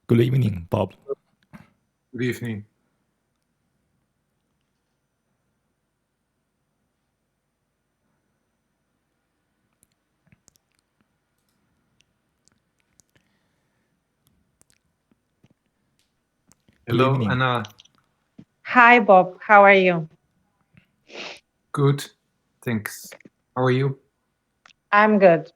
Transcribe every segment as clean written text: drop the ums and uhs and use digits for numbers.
Good evening, Bob. Good evening. Good Hello, evening. Anna. Hi, Bob. How are you? Good. Thanks. How are you? I'm good.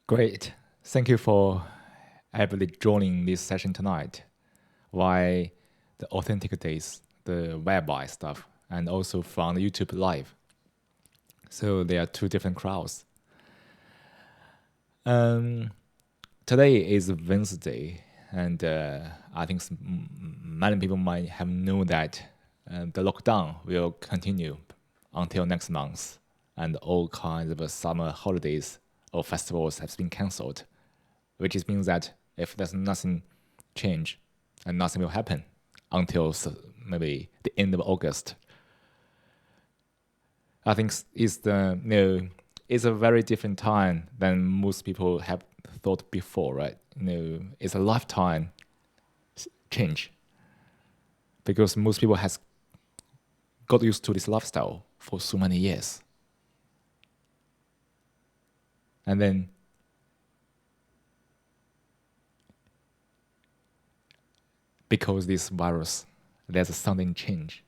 Great. Thank you for everybody joining this session tonight. Why the authentic days, the whereby stuff, and also from the YouTube live. So there are two different crowds. Today is Wednesday, and I think many people might have known that the lockdown will continue until next month, and all kinds of summer holidays or festivals have been cancelled, which means that if there's nothing change, and nothing will happen until maybe the end of August. I think it's a very different time than most people have thought before, right? It's a lifetime change because most people has got used to this lifestyle for so many years, and then because this virus, there's a sudden change.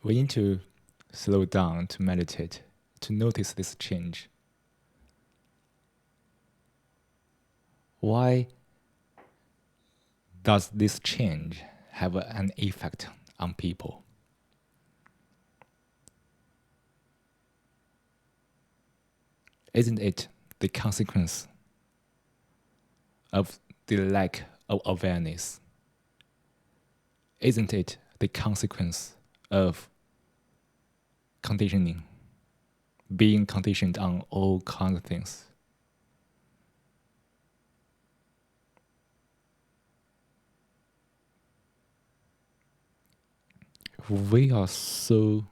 We need to slow down to meditate, to notice this change. Why does this change have an effect on people? Isn't it the consequence of the lack of awareness? Isn't it the consequence of conditioning, being conditioned on all kinds of things? We are so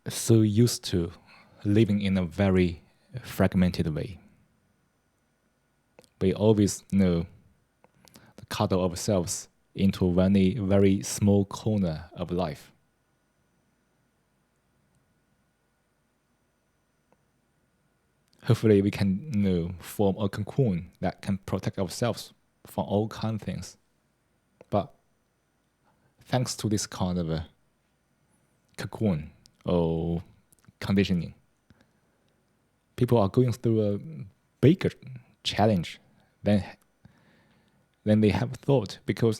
so used to living in a very fragmented way. We always cuddle ourselves into a very, very small corner of life. Hopefully, we can form a cocoon that can protect ourselves from all kinds of things. But thanks to this kind of a cocoon or conditioning, people are going through a bigger challenge than they have thought, because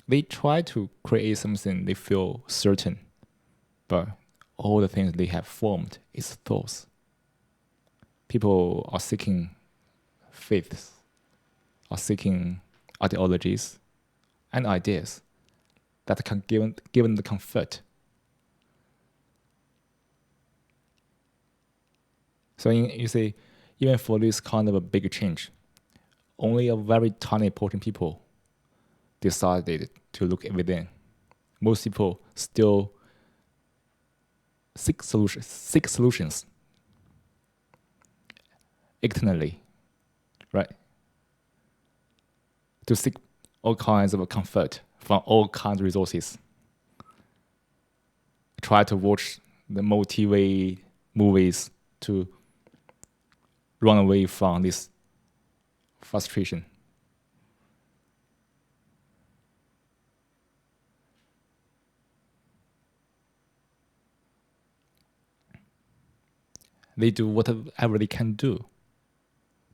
they try to create something they feel certain, but all the things they have formed is thoughts. People are seeking faiths, are seeking ideologies and ideas that can give them the comfort. So you see, even for this kind of a big change, only a very tiny portion of people decided to look within. Most people still seek solutions externally, right? To seek all kinds of comfort from all kinds of resources. Try to watch the motivate movies to run away from this frustration. They do whatever they can do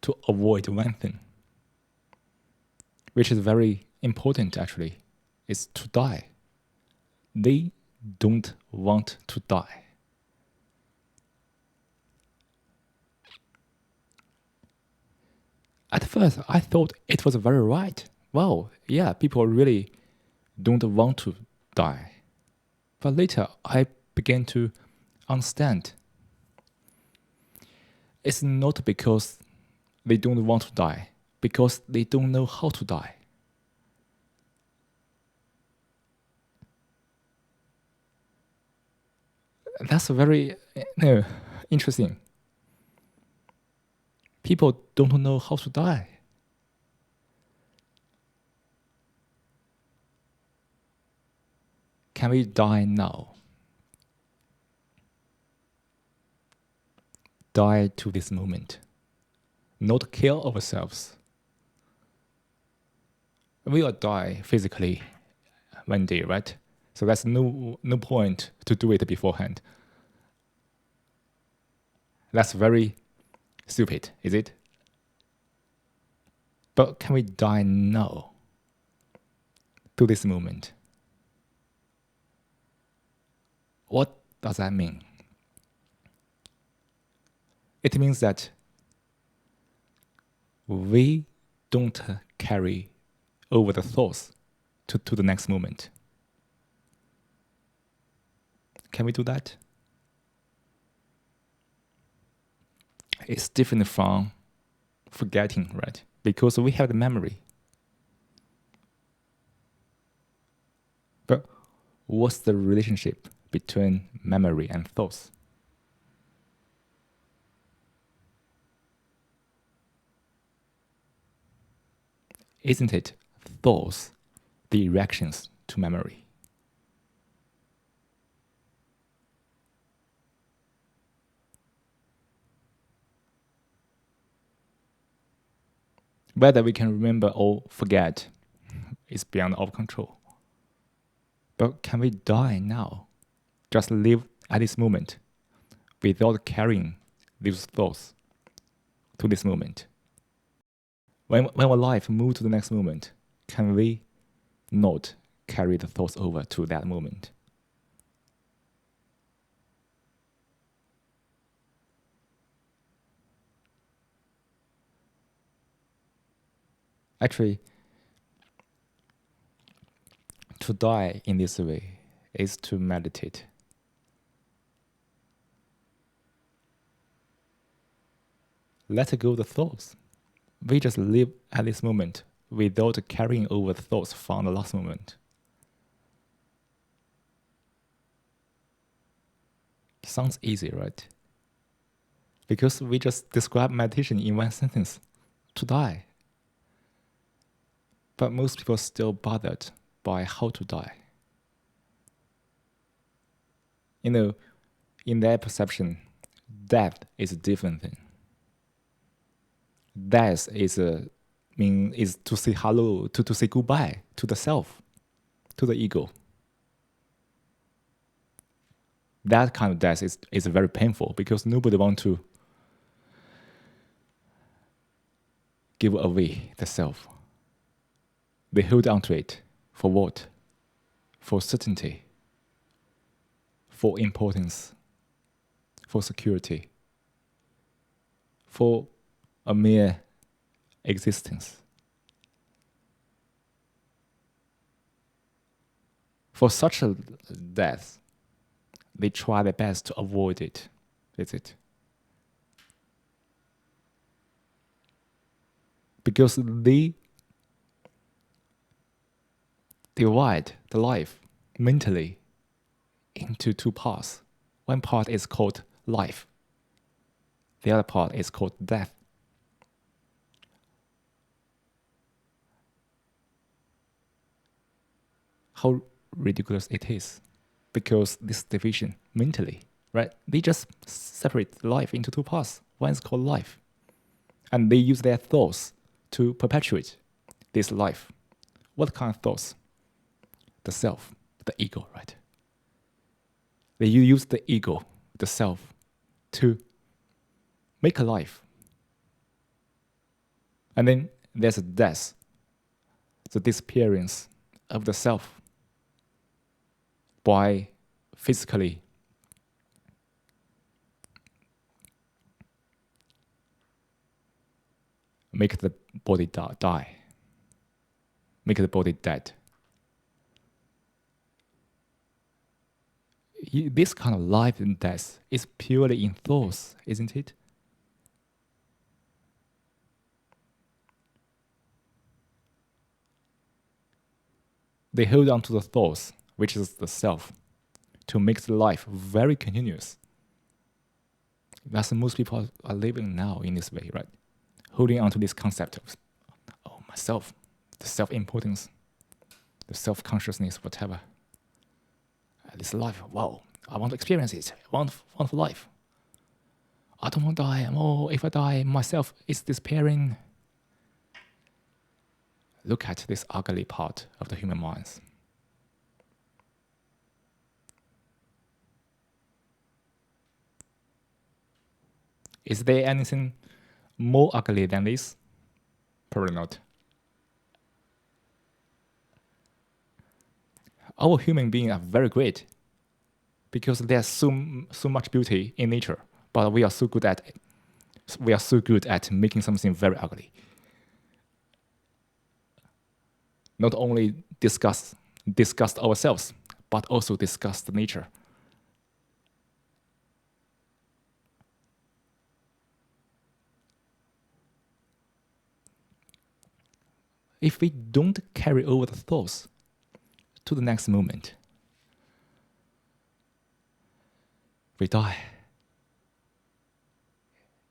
to avoid one thing, which is very important actually, is to die. They don't want to die. At first, I thought it was very right. Wow, yeah, people really don't want to die. But later, I began to understand It's not because they don't want to die, because they don't know how to die. That's very interesting. People don't know how to die. Can we die now? Die to this moment. Not kill ourselves. We will die physically one day, right? So that's no point to do it beforehand. That's very stupid, is it? But can we die now? To this moment? What does that mean? It means that we don't carry over the thoughts to the next moment. Can we do that? It's different from forgetting, right? Because we have the memory. But what's the relationship between memory and thoughts? Isn't it thoughts, the reactions to memory? Whether we can remember or forget is beyond our control. But can we die now? Just live at this moment without carrying these thoughts to this moment. When our life moves to the next moment, can we not carry the thoughts over to that moment? Actually, to die in this way is to meditate. Let go the thoughts. We just live at this moment without carrying over the thoughts from the last moment. Sounds easy, right? Because we just describe meditation in one sentence, to die. But most people are still bothered by how to die. In their perception, death is a different thing. Death is to say hello, to say goodbye to the self, to the ego. That kind of death is very painful because nobody wants to give away the self. They hold on to it. For what? For certainty, for importance, for security, for a mere existence. For such a death, they try their best to avoid it, is it? Because they divide the life mentally into two parts. One part is called life. The other part is called death. How ridiculous it is. Because this division mentally, right? They just separate life into two parts. One is called life. And they use their thoughts to perpetuate this life. What kind of thoughts? The self, the ego, right? They use the ego, the self, to make a life. And then there's a death, the disappearance of the self by physically make the body die, make the body dead. This kind of life and death is purely in thoughts, isn't it? they hold on to the thoughts, which is the self, to make the life very continuous. That's most people are living now in this way, right? Holding on to this concept of, oh, myself, the self-importance, the self-consciousness, whatever. This life, wow, I want to experience it. I want life. I don't want to die. Oh, if I die, myself is disappearing. Look at this ugly part of the human minds. Is there anything more ugly than this? Probably not. Our human beings are very great because there's so much beauty in nature, but we are so good at it. We are so good at making something very ugly. Not only disgust ourselves, but also disgust nature. If we don't carry over the thoughts to the next moment, we die.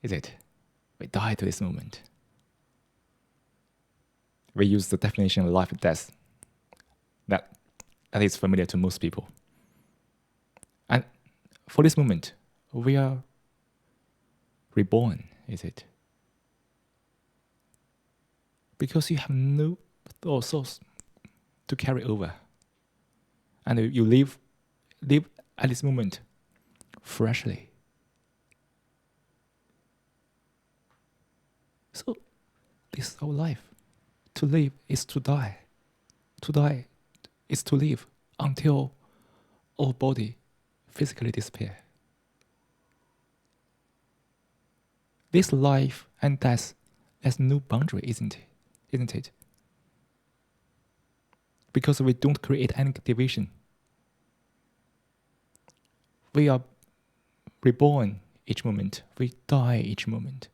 Is it? We die to this moment. We use the definition of life and death that is familiar to most people. And for this moment, we are reborn, is it? Because you have no thoughts to carry over. And you live at this moment freshly. So this is our life. To live is to die. To die is to live until our body physically disappear. This life and death has no boundary, isn't it? Because we don't create any division. We are reborn each moment. We die each moment.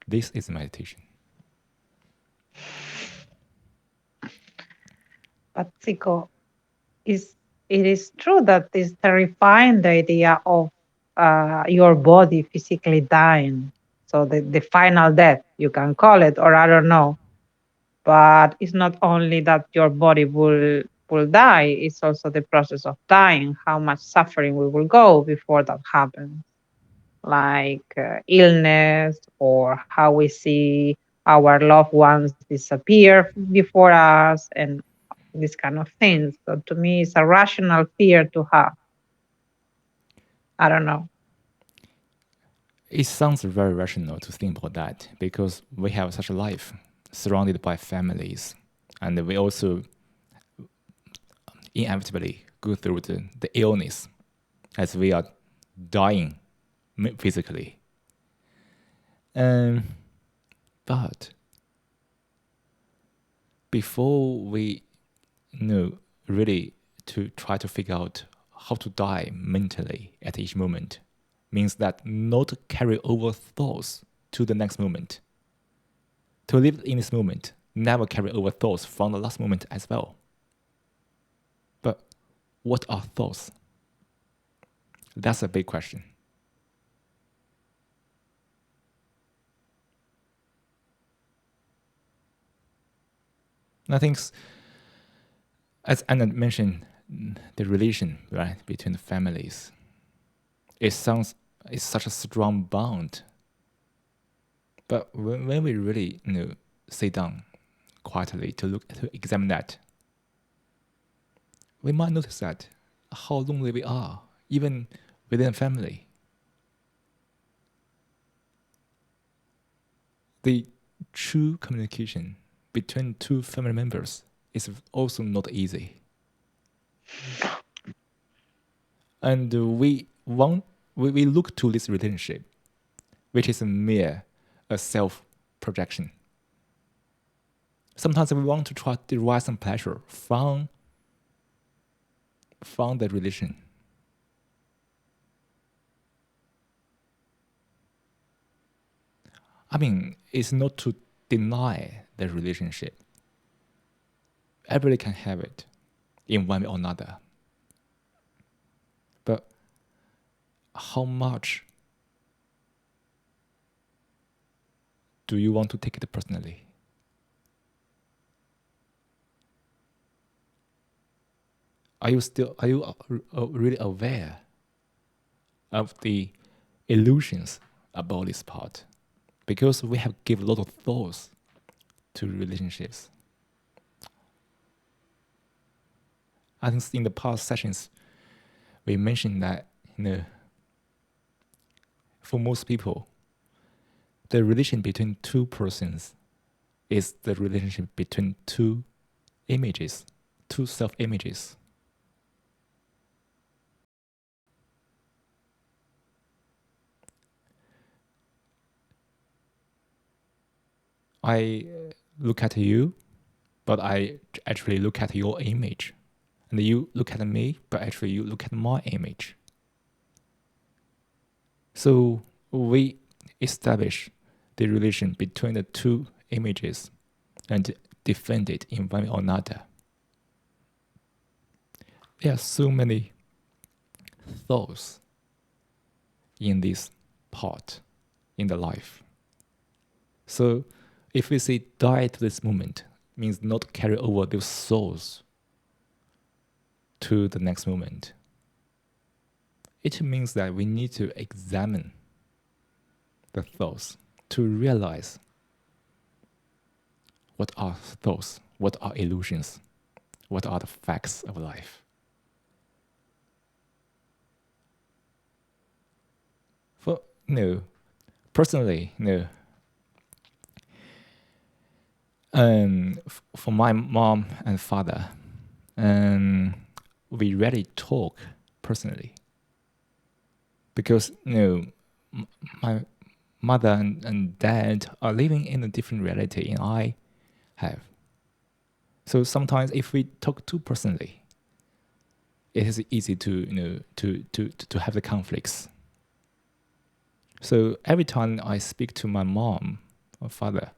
This is meditation. But Cico, it is true that it's terrifying, the idea of your body physically dying. So the final death, you can call it, or I don't know. But it's not only that your body will die, it's also the process of dying, how much suffering we will go before that happens. Like illness, or how we see our loved ones disappear before us, and these kind of things. So to me, it's a rational fear to have. I don't know. It sounds very rational to think about that because we have such a life surrounded by families, and we also inevitably go through the illness as we are dying physically. But before we really to try to figure out how to die mentally at each moment means that not carry over thoughts to the next moment. To live in this moment, never carry over thoughts from the last moment as well. But what are thoughts? That's a big question. I think, as Anna mentioned, the relation between the families, it's such a strong bond. But when we really sit down quietly to examine that, we might notice that how lonely we are, even within a family. The true communication between two family members is also not easy. And we look to this relationship, which is a self-projection. Sometimes we want to try to derive some pleasure from the relation. it's not to deny the relationship. Everybody can have it in one way or another. But how much do you want to take it personally? Are you really aware of the illusions about this part? Because we have given a lot of thoughts to relationships. I think in the past sessions, we mentioned that for most people, the relation between two persons is the relationship between two images, two self-images. I look at you, but I actually look at your image. And you look at me, but actually you look at my image. So we establish the relation between the two images and defend it in one way or another. There are so many thoughts in this part in the life. So if we say die to this moment, means not carry over those souls to the next moment. It means that we need to examine the thoughts to realize what are thoughts, what are illusions, what are the facts of life. For personally, for my mom and father, we rarely talk personally because my mother and dad are living in a different reality than I have. So sometimes if we talk too personally, it is easy to have the conflicts. So every time I speak to my mom or father,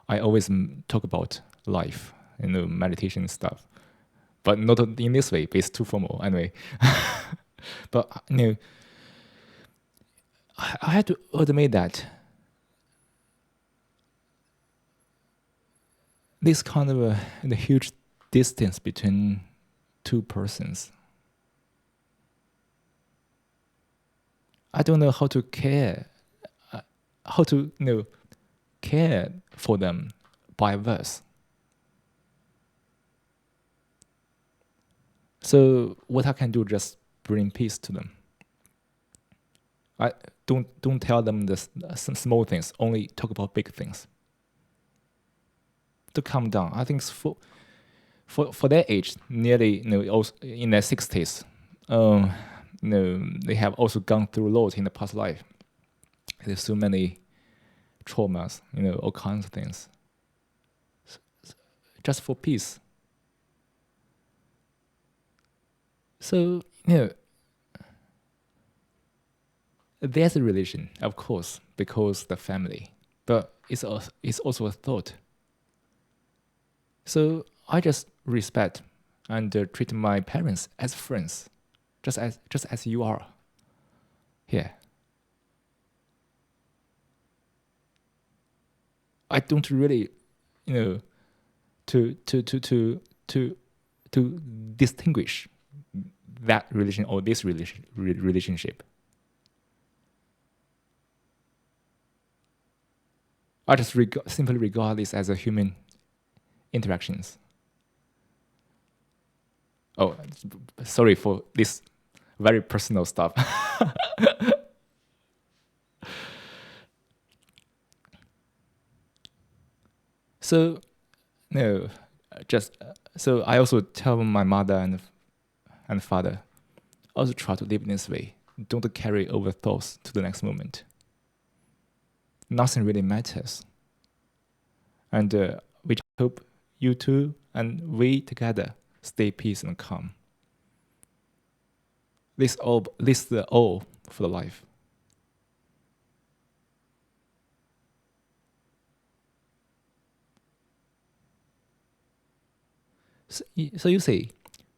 I always talk about life, meditation stuff, but not in this way. It's too formal anyway. But I had to admit that this kind of a huge distance between two persons. I don't know how to care, care for them by verse. So what I can do, just bring peace to them. I don't tell them some small things. Only talk about big things. To calm down. I think for their age, nearly also in their 60s, they have also gone through a lot in the past life. There's so many traumas, all kinds of things. Just for peace. So, there's a relation, of course, because the family, but it's also a thought. So I just respect and treat my parents as friends, just as you are here. I don't really, to distinguish that relation or this relationship. I just simply regard this as a human interactions. Oh, sorry for this very personal stuff. So, so I also tell my mother and father, also try to live in this way. Don't carry over thoughts to the next moment. Nothing really matters. And we hope you two and we together stay peace and calm. This is the all for the life. So you say,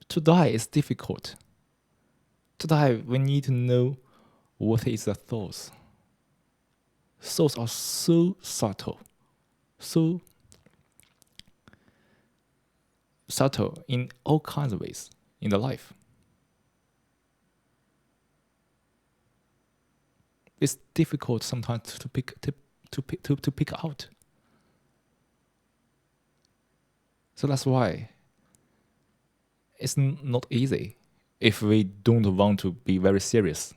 to die is difficult. To die, we need to know what is the thoughts. Thoughts are so subtle, so subtle in all kinds of ways in the life. It's difficult sometimes to pick out. So that's why it's not easy if we don't want to be very serious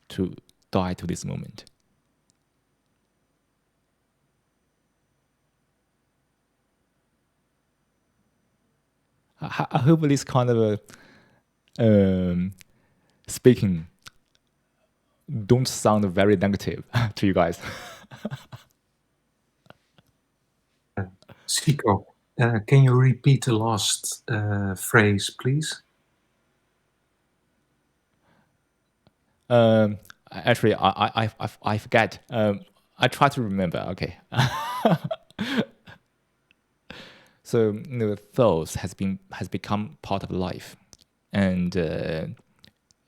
to die to this moment. I hope this kind of speaking don't sound very negative to you guys. Cico, can you repeat the last phrase, please? Actually, I forget. I try to remember. Okay. So thoughts has become part of life, and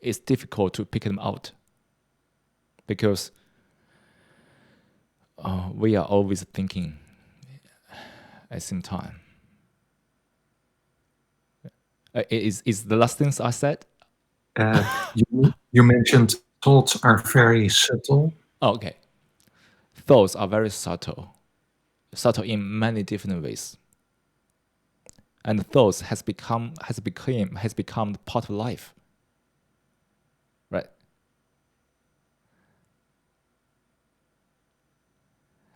it's difficult to pick them out because we are always thinking at the same time. Is the last things I said? You mentioned thoughts are very subtle. Oh, okay. Thoughts are very subtle in many different ways, and thoughts has become part of life, right?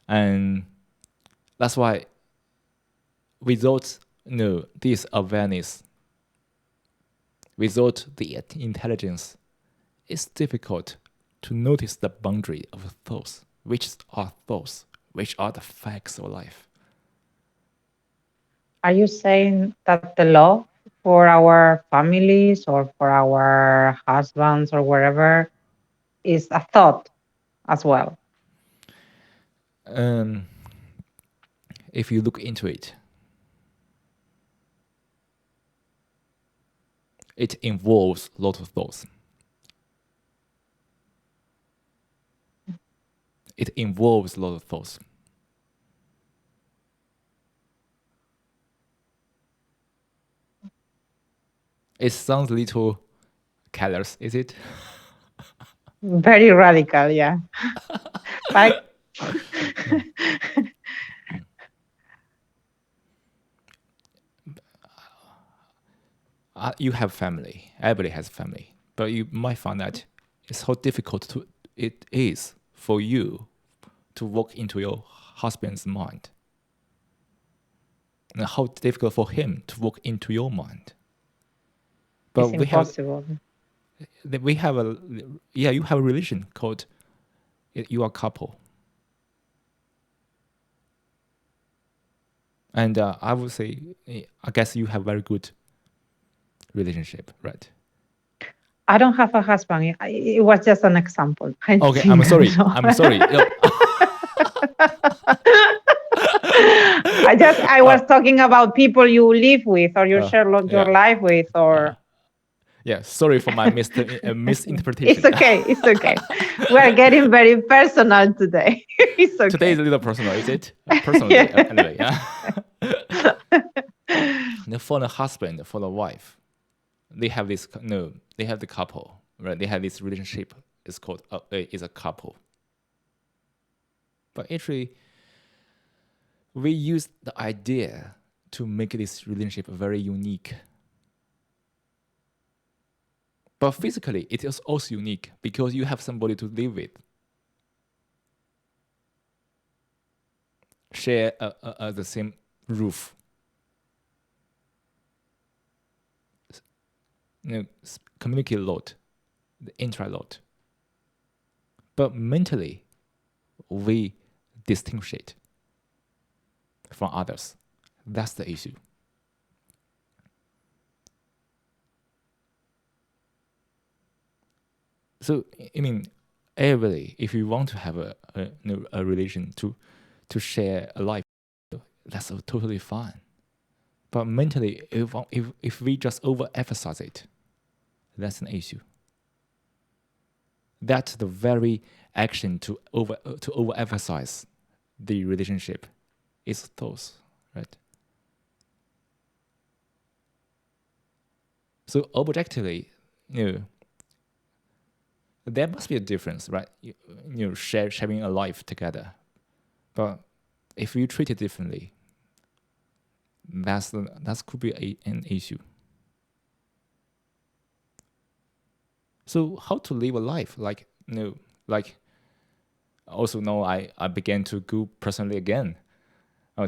And that's why without this awareness, without the intelligence, it's difficult to notice the boundary of thoughts, which are the facts of life. Are you saying that the love for our families or for our husbands or wherever is a thought as well? If you look into it, it involves a lot of thoughts. It involves a lot of thoughts. It sounds a little callous, is it? Very radical, yeah. Like You have family. Everybody has family, but you might find that it's how difficult it is for you to walk into your husband's mind, and how difficult for him to walk into your mind. But it's impossible. you have a religion called you are a couple, and I would say I guess you have very good relationship, right? I don't have a husband. It was just an example. Okay, I'm sorry. I'm sorry. I was talking about people you live with or you share your life with, or yeah. Sorry for my misinterpretation. It's okay. It's okay. We're getting very personal today. It's okay. Today is a little personal, is it? Personal day, anyway. Yeah. For the husband, for the wife, they have this. No, they have the couple, right? They have this relationship. It's called is a couple. But actually, we use the idea to make this relationship very unique. But physically, it is also unique because you have somebody to live with. Share the same roof. Communicate a lot, interact a lot. But mentally, we distinguish it from others. That's the issue. So, I mean, everybody, if you want to have a relation to share a life, that's totally fine. But mentally, if we just overemphasize it, that's an issue. That's the very action to overemphasize the relationship is thoughts, right? So objectively, there must be a difference, right? Sharing a life together, but if you treat it differently, that could be an issue. So how to live a life like also now I began to go personally again.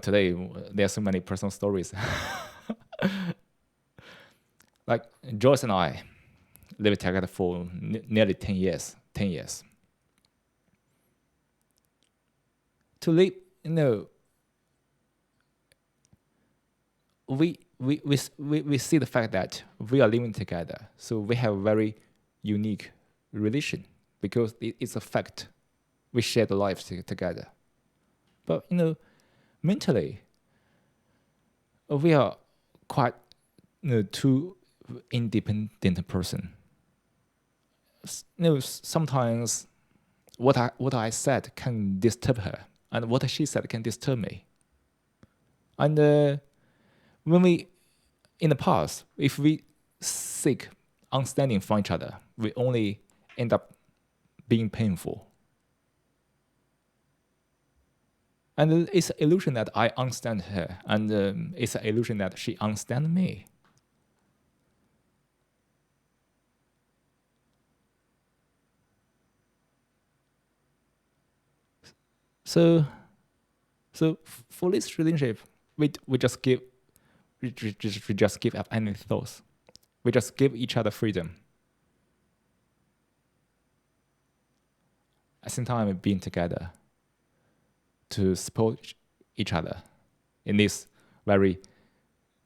Today there are so many personal stories. Like Joyce and I lived together for nearly 10 years. 10 years. To live, we see the fact that we are living together, so we have a very unique relation because it's a fact. We share the lives together. But mentally, we are quite two independent person. Sometimes what I said can disturb her, and what she said can disturb me. And when we, in the past, if we seek understanding from each other, we only end up being painful. And it's an illusion that I understand her, and it's an illusion that she understands me. So for this relationship, we just give up any thoughts. We just give each other freedom. At the same time, being together to support each other in this very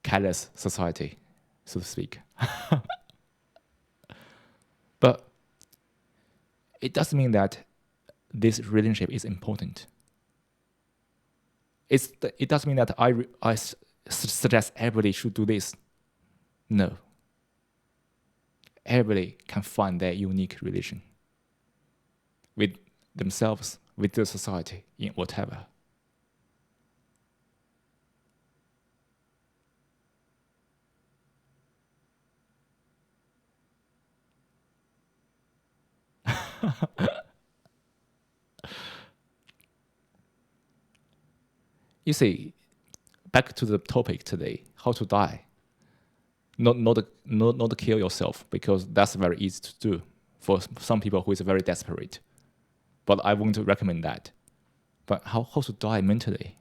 careless society, so to speak. But it doesn't mean that this relationship is important. It doesn't mean that I suggest everybody should do this. No. Everybody can find their unique relation with themselves, with the society, in whatever. You see, back to the topic today, how to die. Not to kill yourself, because that's very easy to do for some people who is very desperate. But I won't recommend that. But how to die mentally?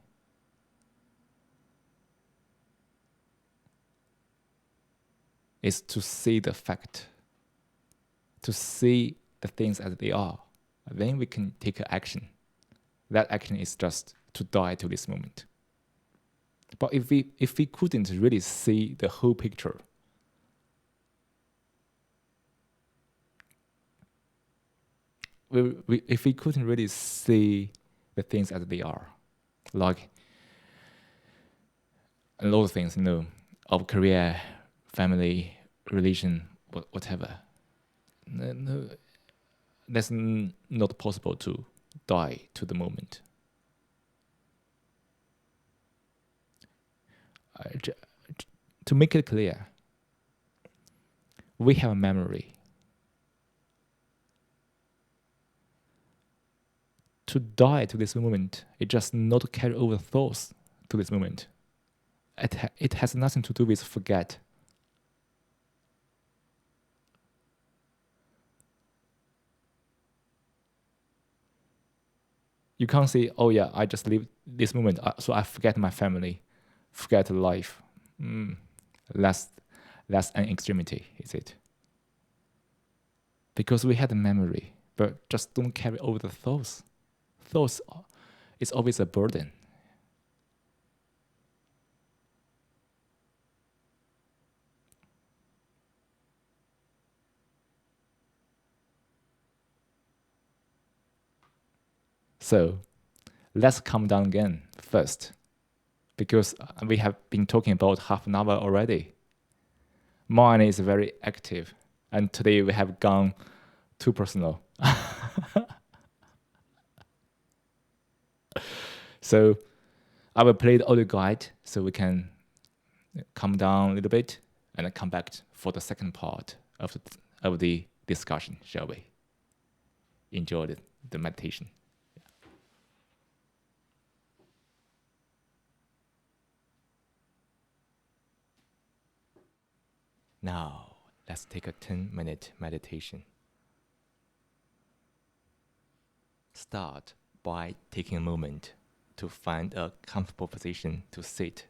Is to see the fact, to see the things as they are. Then we can take action. That action is just to die to this moment. But if we couldn't really see the whole picture, if we couldn't really see the things as they are, like a lot of things, of career, family, religion, whatever, no, that's not possible to die to the moment. To make it clear, we have a memory. To die to this moment, it just not to carry over thoughts to this moment. It has nothing to do with forget. You can't say, oh yeah, I just live this moment, so I forget my family, forget life. That's an extremity, is it? Because we had a memory, but just don't carry over the thoughts. Thoughts is always a burden. So let's calm down again first, because we have been talking about half an hour already. Mine is very active, and today we have gone too personal. So I will play the audio guide so we can calm down a little bit and then come back for the second part of the discussion, shall we? Enjoy the meditation. Now, let's take a 10-minute meditation. Start by taking a moment to find a comfortable position to sit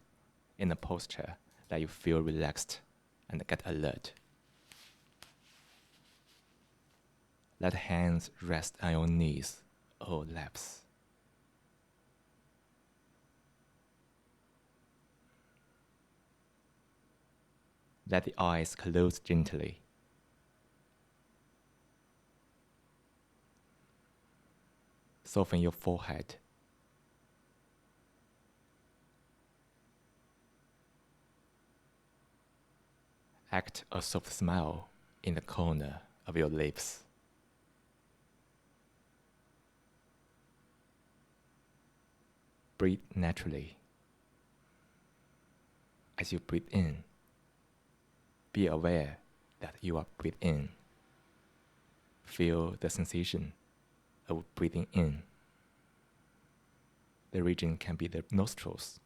in a posture that you feel relaxed and get alert. Let hands rest on your knees or laps. Let the eyes close gently. Soften your forehead. Act a soft smile in the corner of your lips. Breathe naturally. As you breathe in, be aware that you are breathing in. Feel the sensation of breathing in. The region can be the nostrils,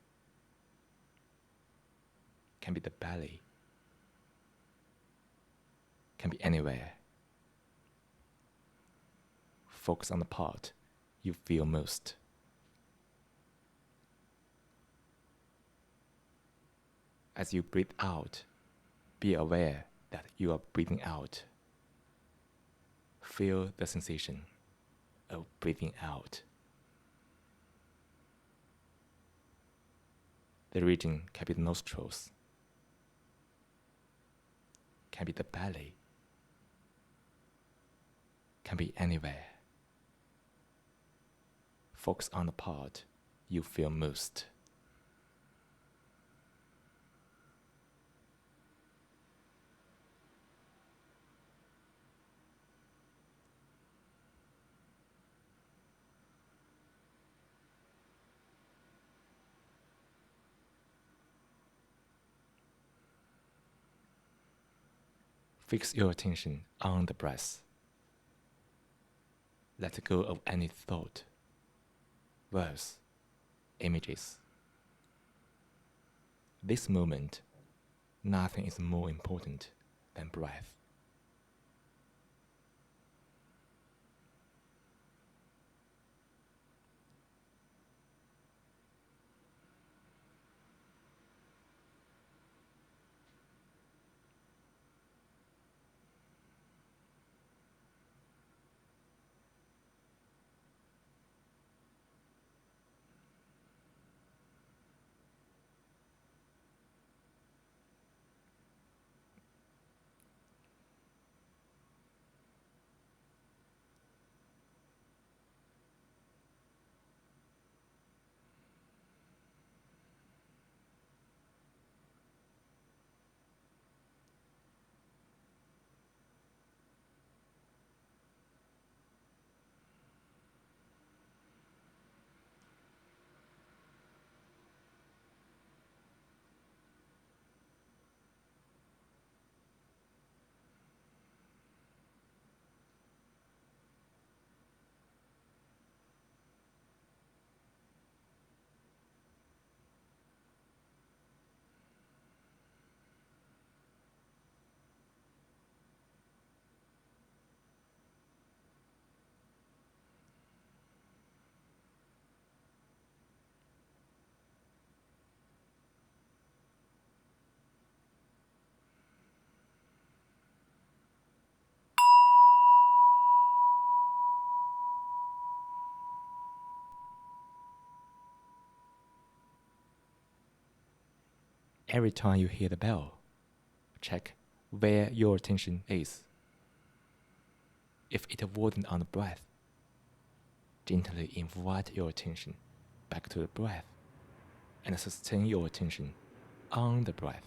can be the belly, can be anywhere. Focus on the part you feel most. As you breathe out, be aware that you are breathing out. Feel the sensation of breathing out. The region can be the nostrils, can be the belly, can be anywhere. Focus on the part you feel most. Fix your attention on the breath. Let go of any thought, words, images. This moment, nothing is more important than breath. Every time you hear the bell, check where your attention is. If it wasn't on the breath, gently invite your attention back to the breath and sustain your attention on the breath.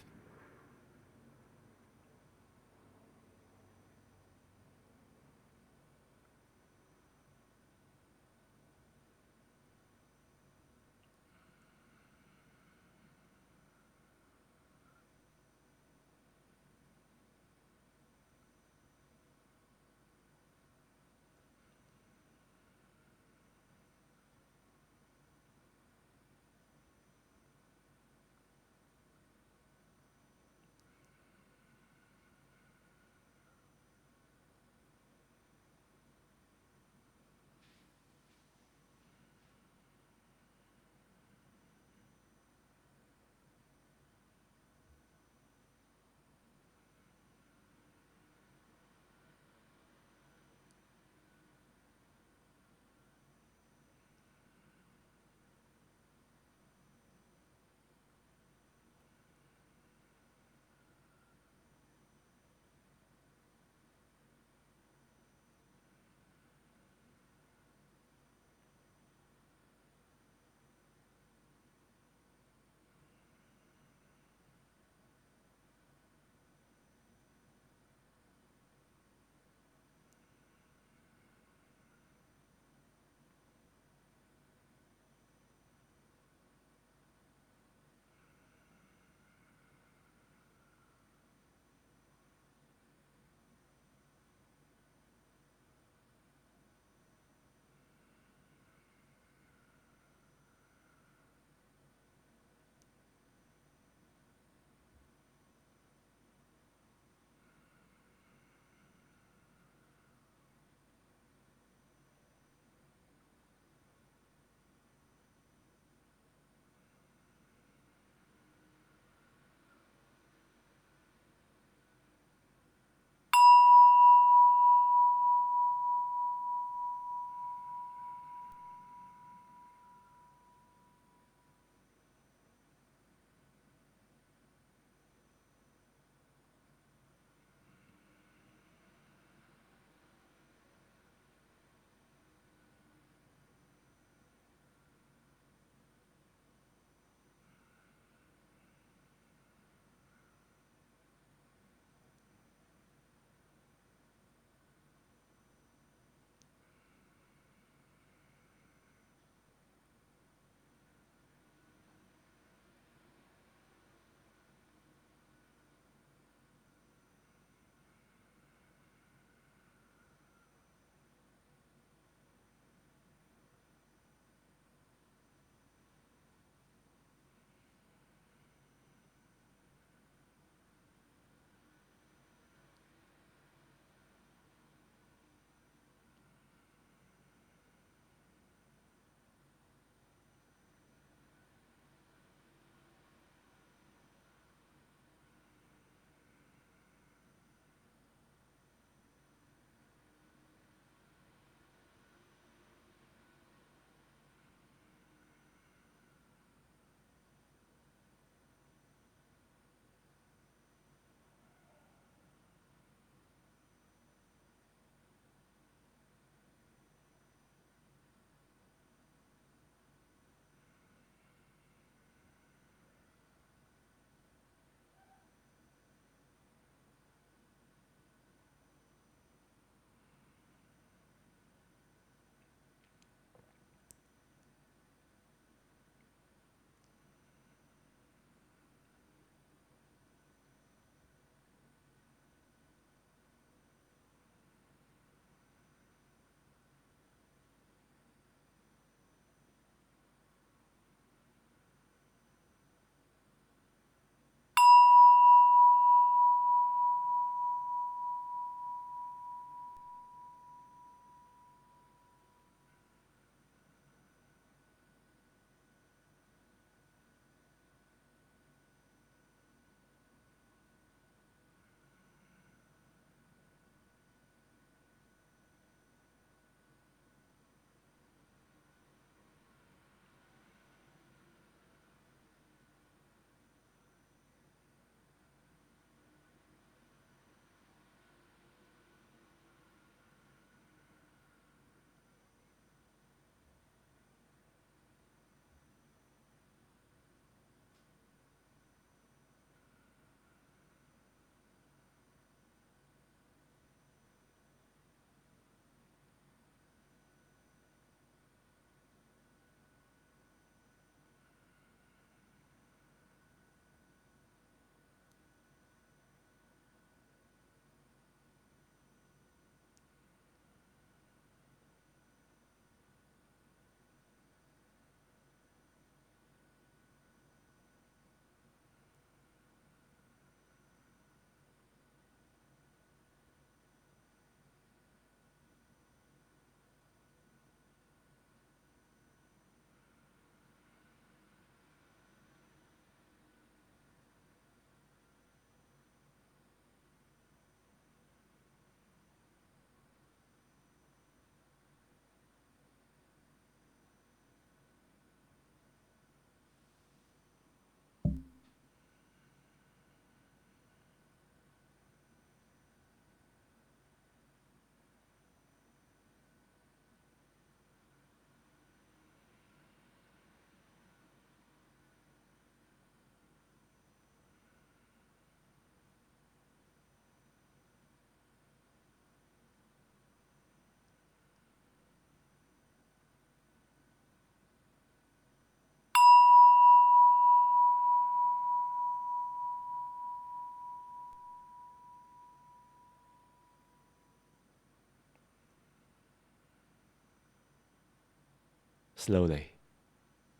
Slowly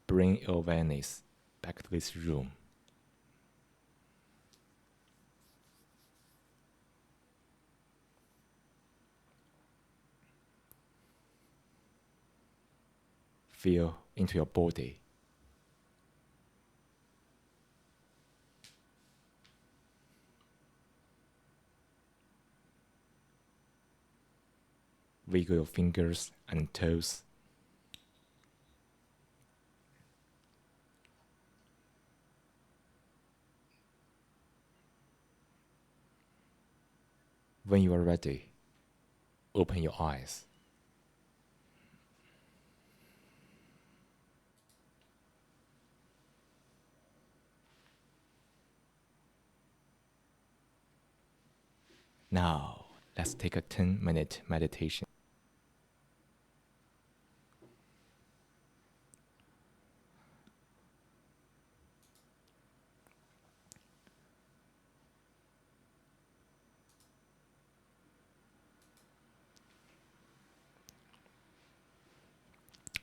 bring your awareness back to this room. Feel into your body. Wiggle your fingers and toes. When you are ready, open your eyes. Now, let's take a 10-minute meditation.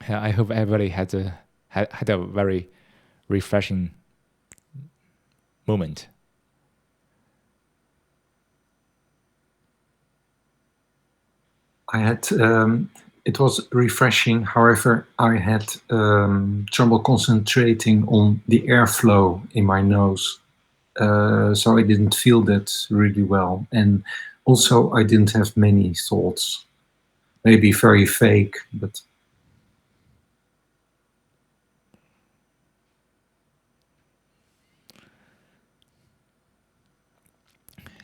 I hope everybody had a very refreshing moment. I had, it was refreshing. However, I had trouble concentrating on the airflow in my nose. So I didn't feel that really well. And also, I didn't have many thoughts. Maybe very fake, but...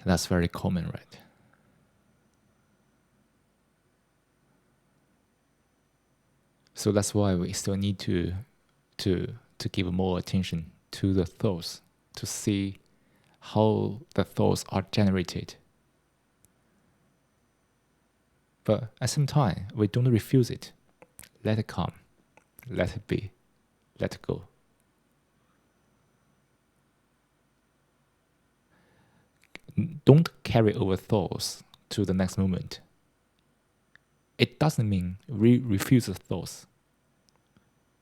That's very common, right? So that's why we still need to give more attention to the thoughts, to see how the thoughts are generated. But at the same time, we don't refuse it. Let it come. Let it be. Let it go. Don't carry over thoughts to the next moment. It doesn't mean we refuse the thoughts.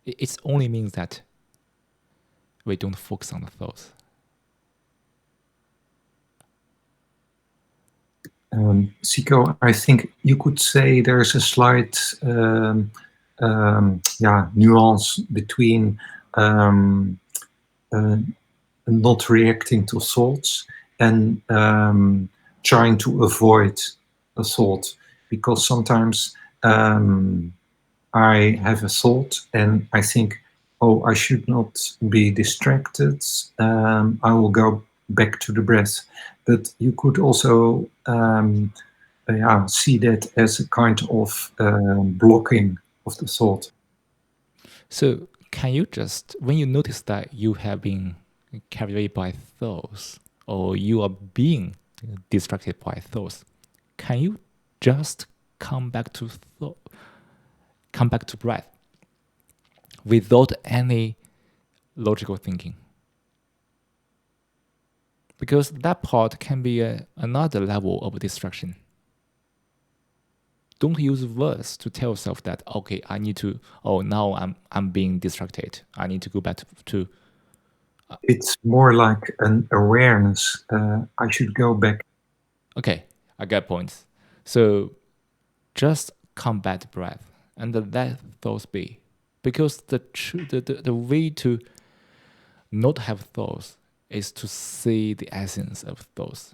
It only means that we don't focus on the thoughts. Cico, I think you could say there's a slight nuance between not reacting to thoughts and trying to avoid a thought. Because sometimes I have a thought and I think, oh, I should not be distracted. I will go back to the breath. But you could also see that as a kind of blocking of the thought. So can you just, when you notice that you have been carried away by thoughts or you are being distracted by thoughts, can you just come back to breath without any logical thinking? Because that part can be another level of distraction. Don't use words to tell yourself that, okay, I need to, now I'm being distracted. I need to go back to it's more like an awareness. I should go back. Okay, I get points. So just come back to breath and let thoughts be. Because the way to not have thoughts is to see the essence of thoughts,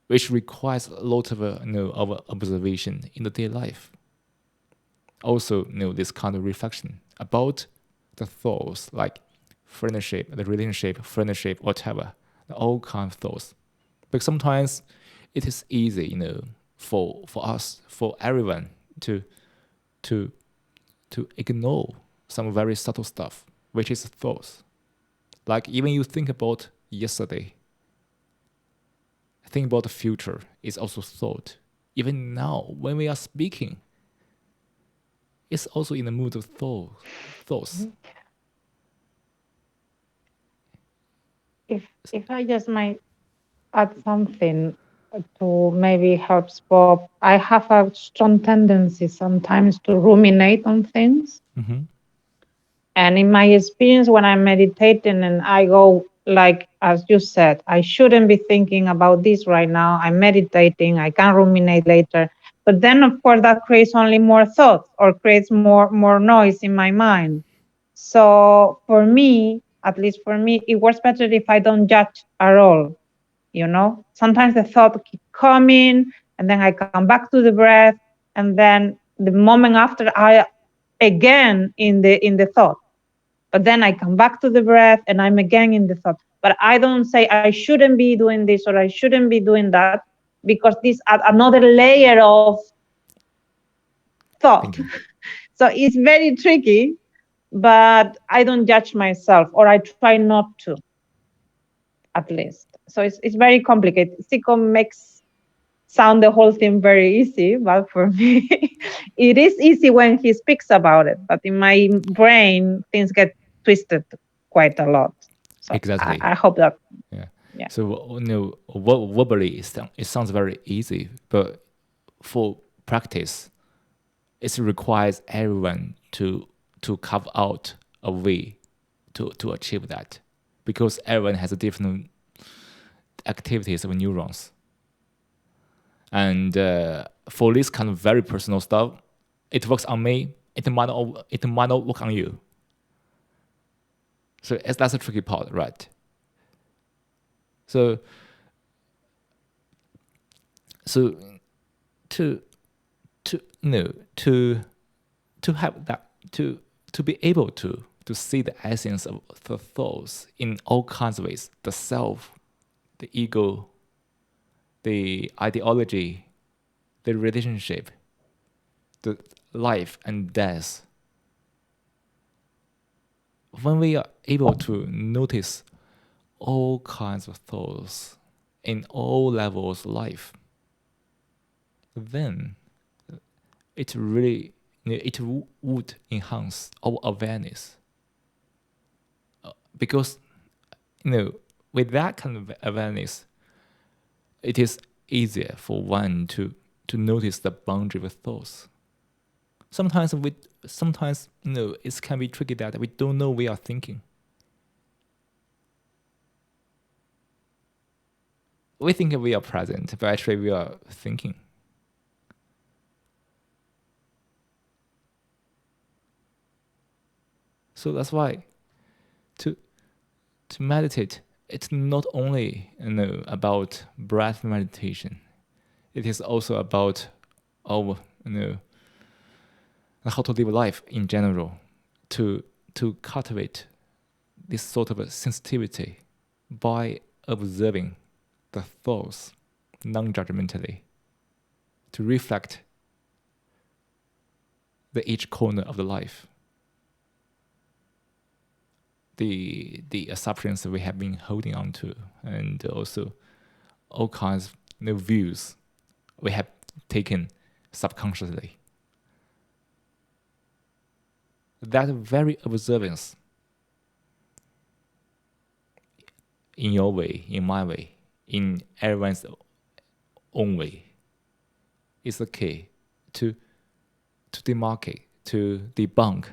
which requires a lot of of observation in the daily life. Also, this kind of reflection about the thoughts, like friendship, the relationship, friendship, whatever, all kind of thoughts. But sometimes it is easy, for us, for everyone to ignore some very subtle stuff, which is thoughts. Like even you think about yesterday, think about the future is also thought. Even now, when we are speaking, it's also in the mood of thoughts. If I just might add something to maybe help Bob, I have a strong tendency sometimes to ruminate on things. Mm-hmm. And in my experience, when I'm meditating and I go, like, as you said, I shouldn't be thinking about this right now. I'm meditating. I can ruminate later. But then, of course, that creates only more thoughts or creates more noise in my mind. So for me, at least for me, it works better if I don't judge at all. Sometimes the thought keep coming, and then I come back to the breath, and then the moment after I again in the thought. But then I come back to the breath and I'm again in the thought. But I don't say I shouldn't be doing this or I shouldn't be doing that, because this adds another layer of thought. So it's very tricky, but I don't judge myself, or I try not to, at least. So it's very complicated. Cico makes sound the whole thing very easy, but for me, it is easy when he speaks about it. But in my brain, things get twisted quite a lot. So Exactly. I hope that. Yeah. So verbally, it sounds very easy, but for practice, it requires everyone to carve out a way to achieve that, because everyone has a different activities of neurons. And for this kind of very personal stuff, it works on me. It might not work on you. So that's a tricky part, right? So to have that, to be able to see the essence of the thoughts in all kinds of ways: the self, the ego, the ideology, the relationship, the life and death. When we are able to notice all kinds of thoughts in all levels of life, then it would enhance our awareness. Because with that kind of awareness, it is easier for one to notice the boundary of thoughts. Sometimes it can be tricky that we don't know we are thinking. We think we are present, but actually we are thinking. So that's why to meditate, it's not only about breath meditation. It is also about our how to live life in general, to cultivate this sort of a sensitivity by observing the thoughts non-judgmentally, to reflect each corner of the life, the assumptions that we have been holding on to, and also all kinds of views we have taken subconsciously. That very observance, in your way, in my way, in everyone's own way, is the key to demarcate, to debunk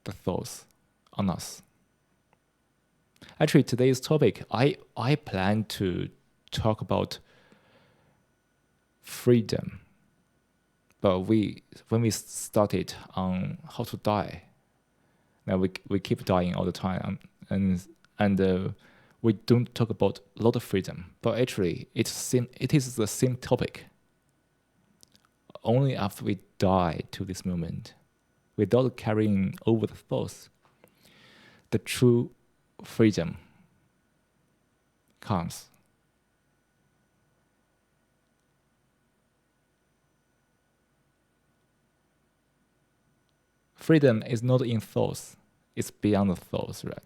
the thoughts on us. Actually, today's topic, I plan to talk about freedom. But when we started on how to die, now we keep dying all the time, and we don't talk about a lot of freedom. But actually, it is the same topic. Only after we die to this moment, without carrying over the thoughts, the true freedom comes. Freedom is not in thoughts, it's beyond the thoughts, right?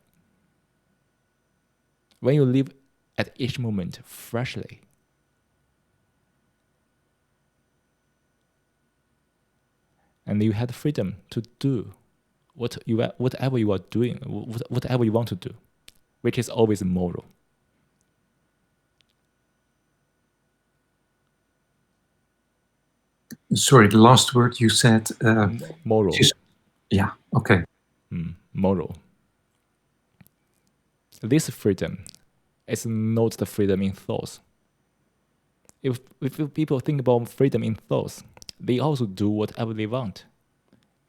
When you live at each moment freshly, and you had freedom to do whatever you are doing, whatever you want to do, which is always moral. Sorry, the last word you said. Moral. Yeah, okay. Moral. This freedom is not the freedom in thoughts. If people think about freedom in thoughts, they also do whatever they want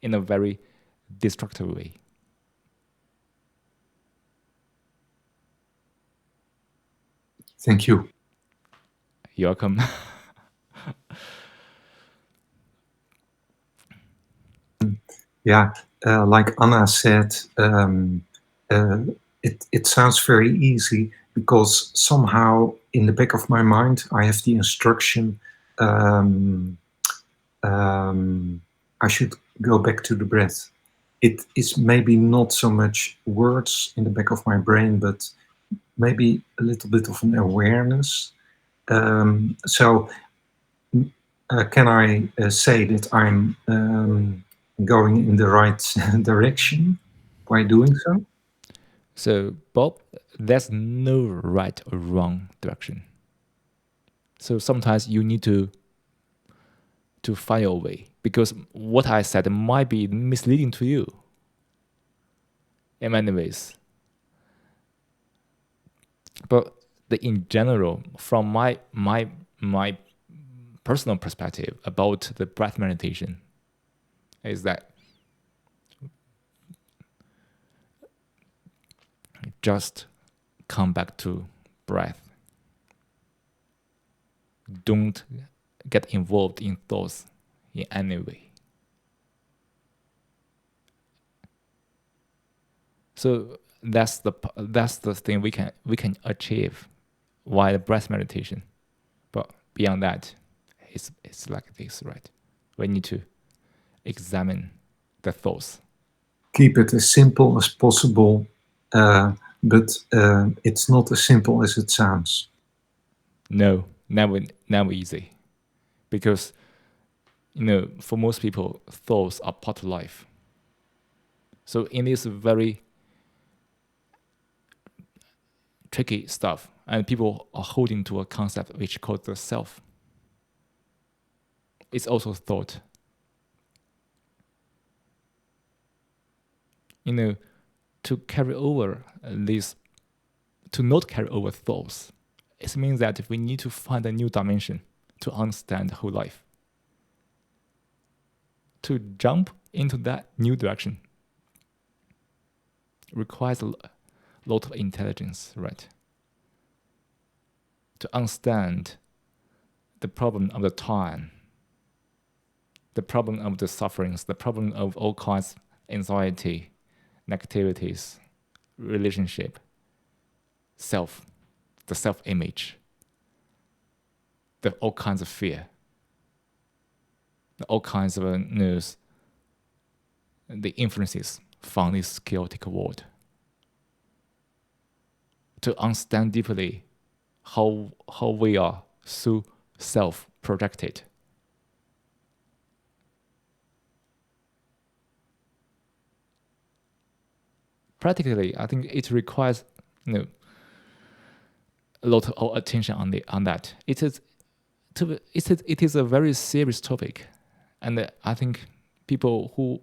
in a very destructive way. Thank you. You're welcome. Yeah, like Anna said, it sounds very easy because somehow in the back of my mind I have the instruction I should go back to the breath. It is maybe not so much words in the back of my brain, but maybe a little bit of an awareness. So can I say that I'm going in the right direction by doing so? So, Bob, there's no right or wrong direction. So sometimes you need to find your way, because what I said might be misleading to you in many ways. But in general, from my personal perspective about the breath meditation, is that just come back to breath. Don't get involved in thoughts in any way. So that's the thing we can achieve while breath meditation. But beyond that, it's like this, right? We need to examine the thoughts. Keep it as simple as possible, but it's not as simple as it sounds. No, never easy, because for most people, thoughts are part of life. So in this very tricky stuff, and people are holding to a concept which called the self. It's also thought. To carry over this, to not carry over thoughts, it means that we need to find a new dimension to understand the whole life. To jump into that new direction requires a lot of intelligence, right? To understand the problem of the time, the problem of the sufferings, the problem of all kinds of anxiety, negativities, relationship, self, the self-image, all kinds of fear, all kinds of the influences from this chaotic world. To understand deeply how we are so self-projected. Practically, I think it requires a lot of attention on that. It is a very serious topic, and I think people who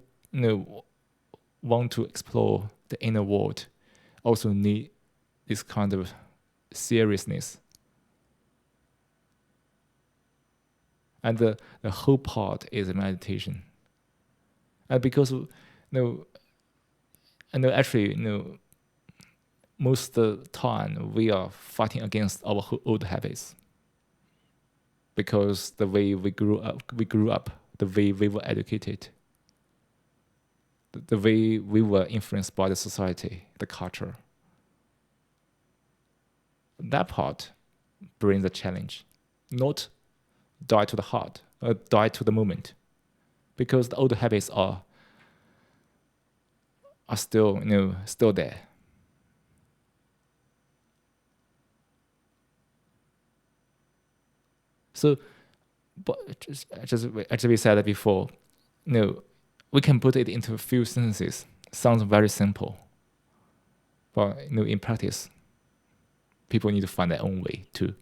want to explore the inner world also need this kind of seriousness. And the whole part is meditation. And because and actually, most of the time we are fighting against our old habits, because the way we grew up, the way we were educated, the way we were influenced by the society, the culture. That part brings a challenge, not die to the heart, die to the moment, because the old habits are still there. So, but as we said before, we can put it into a few sentences. Sounds very simple, but in practice, people need to find their own way to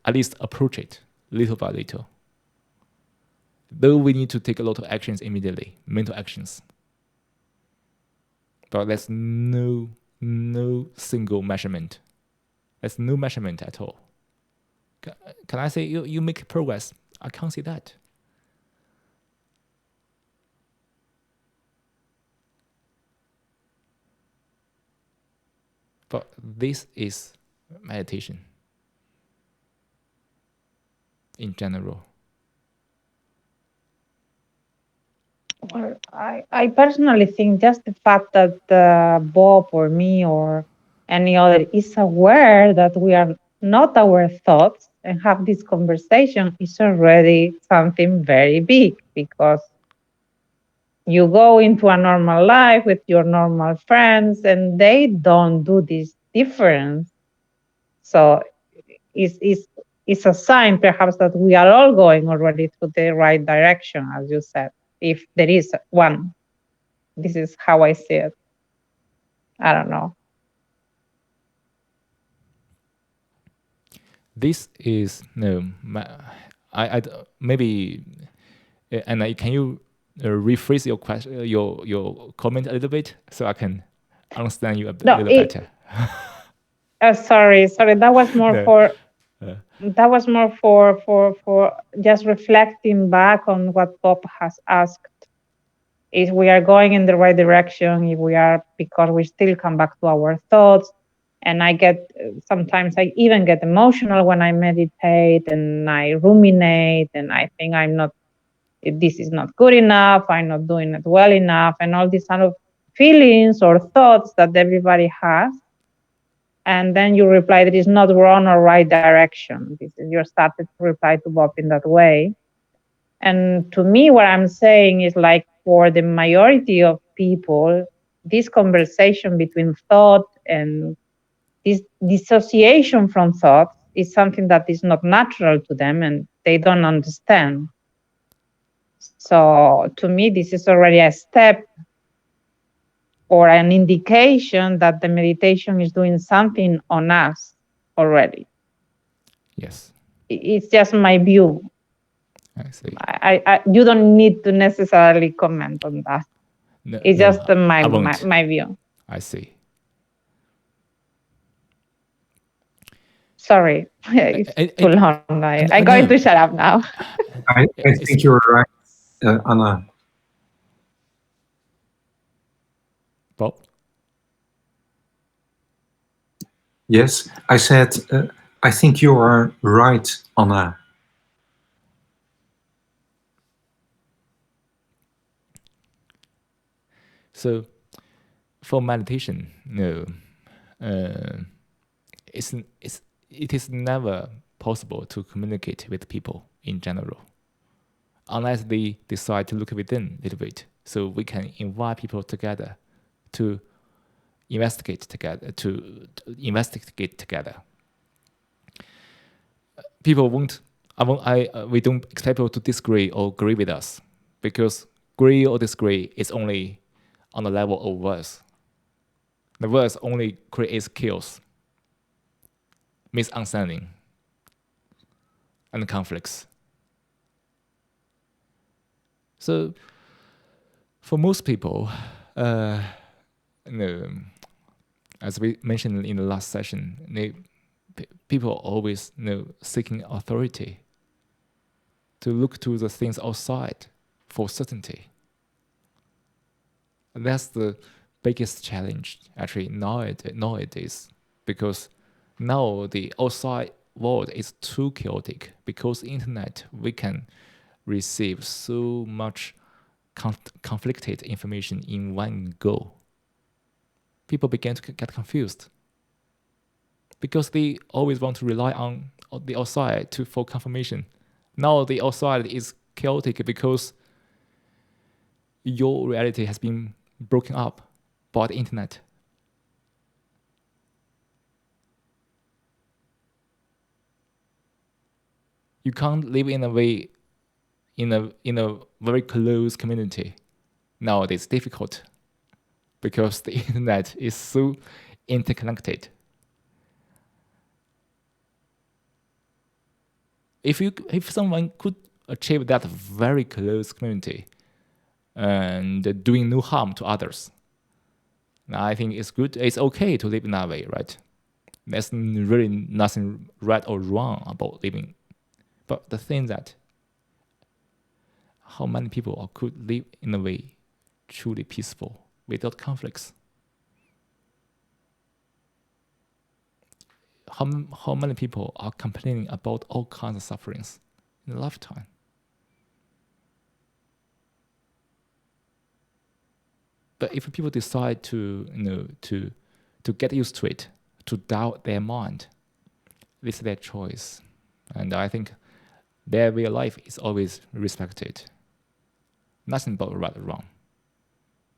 at least approach it little by little. Though we need to take a lot of actions immediately, mental actions. But there's no single measurement. There's no measurement at all. Can I say you make progress? I can't see that. But this is meditation in general. Well, I personally think just the fact that Bob or me or any other is aware that we are not our thoughts and have this conversation is already something very big, because you go into a normal life with your normal friends and they don't do this difference. So it's a sign perhaps that we are all going already to the right direction, as you said, if there is one. This is how I see it. I don't know. This is I maybe, and can you rephrase your question, your comment a little bit, so I can understand you a little better. Sorry. That was more that was more for just reflecting back on what Bob has asked. If we are going in the right direction, if we are, because we still come back to our thoughts. And sometimes I even get emotional when I meditate and I ruminate and I think this is not good enough, I'm not doing it well enough, and all these kind of feelings or thoughts that everybody has. And then you reply that it's not wrong or right direction. You started to reply to Bob in that way. And to me, what I'm saying is, like, for the majority of people, this conversation between thought and this dissociation from thought is something that is not natural to them and they don't understand. So to me, this is already a step or an indication that the meditation is doing something on us already. Yes. It's just my view. I see. You don't need to necessarily comment on that. It's just my view. I see. Sorry, it's too long. I'm going to shut up now. I think you're right, Anna. Bob? Yes, I said, I think you are right, Anna. So, for meditation, it is never possible to communicate with people in general, unless they decide to look within a little bit. So we can invite people together to investigate together. People we don't expect people to disagree or agree with us, because agree or disagree is only on the level of words. The words only creates chaos, misunderstanding, and conflicts. So, for most people, as we mentioned in the last session, people are always seeking authority, to look to the things outside for certainty. And that's the biggest challenge actually nowadays, because now the outside world is too chaotic. Because internet, we can receive so much conflicted information in one go. People begin to get confused, because they always want to rely on the outside for confirmation. Now the outside is chaotic because your reality has been broken up by the internet. You can't live in a very close community. Nowadays, it's difficult because the internet is so interconnected. If someone could achieve that very close community and doing no harm to others. I think it's good. It's okay to live in that way, right? There's really nothing right or wrong about living. But the thing that how many people could live in a way truly peaceful without conflicts? How many people are complaining about all kinds of sufferings in a lifetime? But if people decide to get used to it, to doubt their mind, this is their choice. And I think their way of life is always respected. Nothing about right or wrong.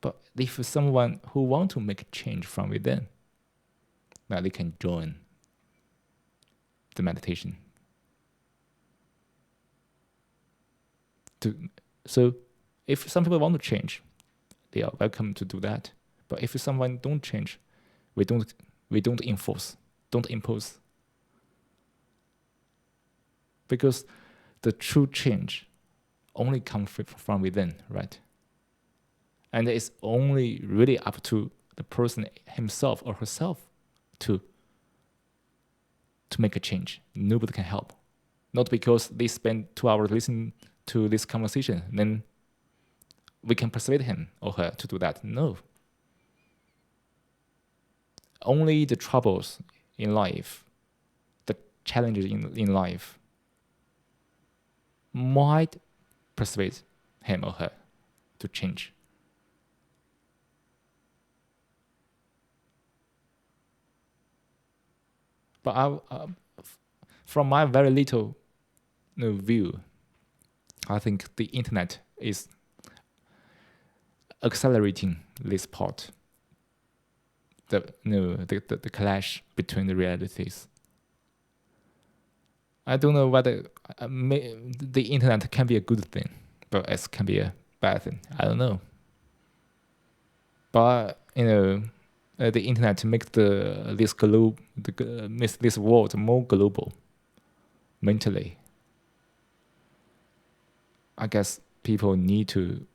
But if someone who wants to make a change from within, now they can join the meditation. So if some people want to change, they are welcome to do that. But if someone don't change, we don't impose. Because the true change only comes from within, right? And it's only really up to the person himself or herself to make a change. Nobody can help. Not because they spend 2 hours listening to this conversation, then we can persuade him or her to do that. No. Only the troubles in life, the challenges in life might persuade him or her to change. But from my very little view, I think the internet is accelerating this part. The clash between the realities. I don't know whether the internet can be a good thing, but it can be a bad thing. I don't know. But the internet makes this world more global mentally. I guess people need to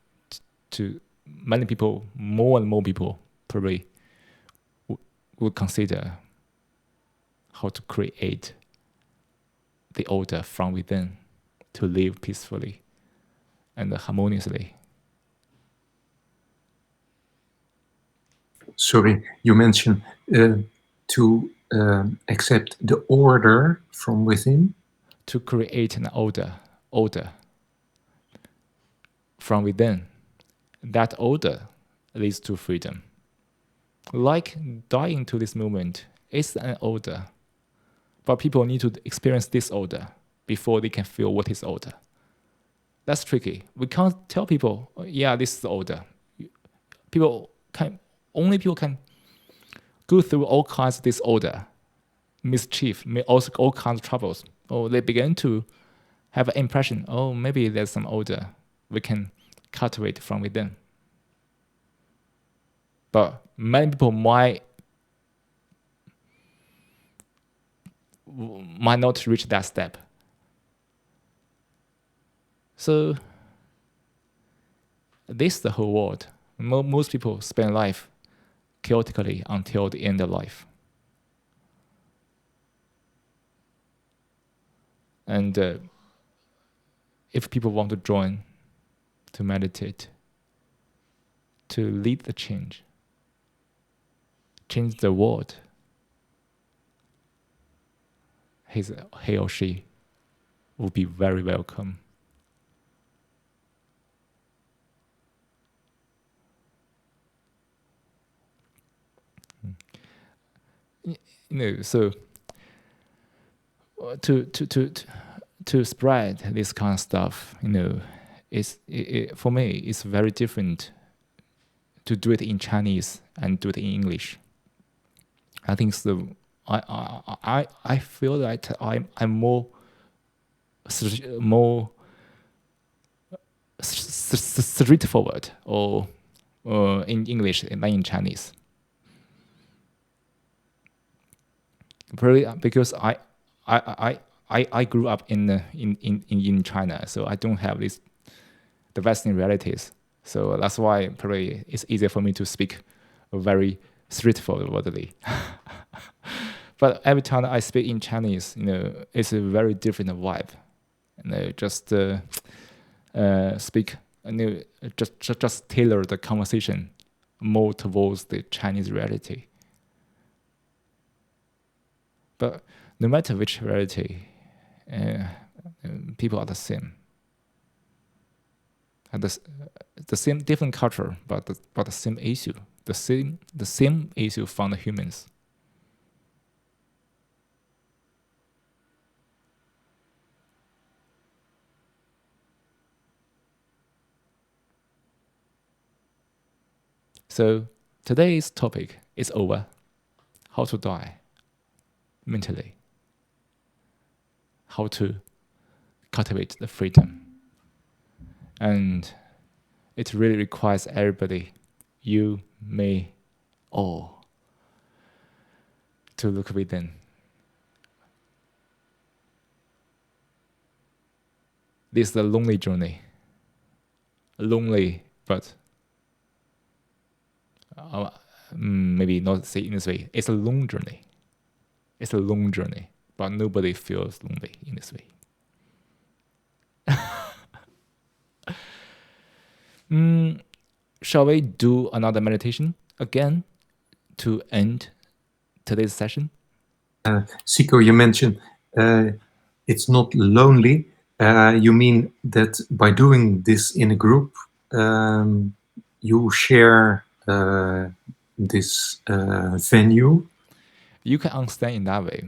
many people, more and more people probably would consider how to create the order from within to live peacefully and harmoniously. Sorry, you mentioned to accept the order from within. To create an order from within. That order leads to freedom. Like dying to this moment is an order, but people need to experience this order before they can feel what is order. That's tricky. We can't tell people, yeah, this is the order. Only people can go through all kinds of disorder, mischief, also all kinds of troubles. Or they begin to have an impression, maybe there's some order we can cultivate from within. But many people might not reach that step. So this is the whole world. Most people spend life chaotically until the end of life. And if people want to join, to meditate, to lead the change the world, he or she will be very welcome. So to spread this kind of stuff, for me, it's very different to do it in Chinese and do it in English. I think I feel that I'm more straightforward or in English than in Chinese. Probably because I grew up in China, so I don't have the Western realities. So that's why probably it's easier for me to speak very straightforwardly. But every time I speak in Chinese, it's a very different vibe. Just speak, just tailor the conversation more towards the Chinese reality. But no matter which reality, people are the same. And the same different culture, but the same issue. The same issue from the humans. So today's topic is over. How to die mentally. How to cultivate the freedom. And it really requires everybody, you, me, all, to look within. This is a lonely journey. Lonely, but maybe not say in this way. It's a long journey. It's a long journey, but nobody feels lonely in this way. Shall we do another meditation again to end today's session? Cico, you mentioned it's not lonely. You mean that by doing this in a group, you share this venue? You can understand in that way.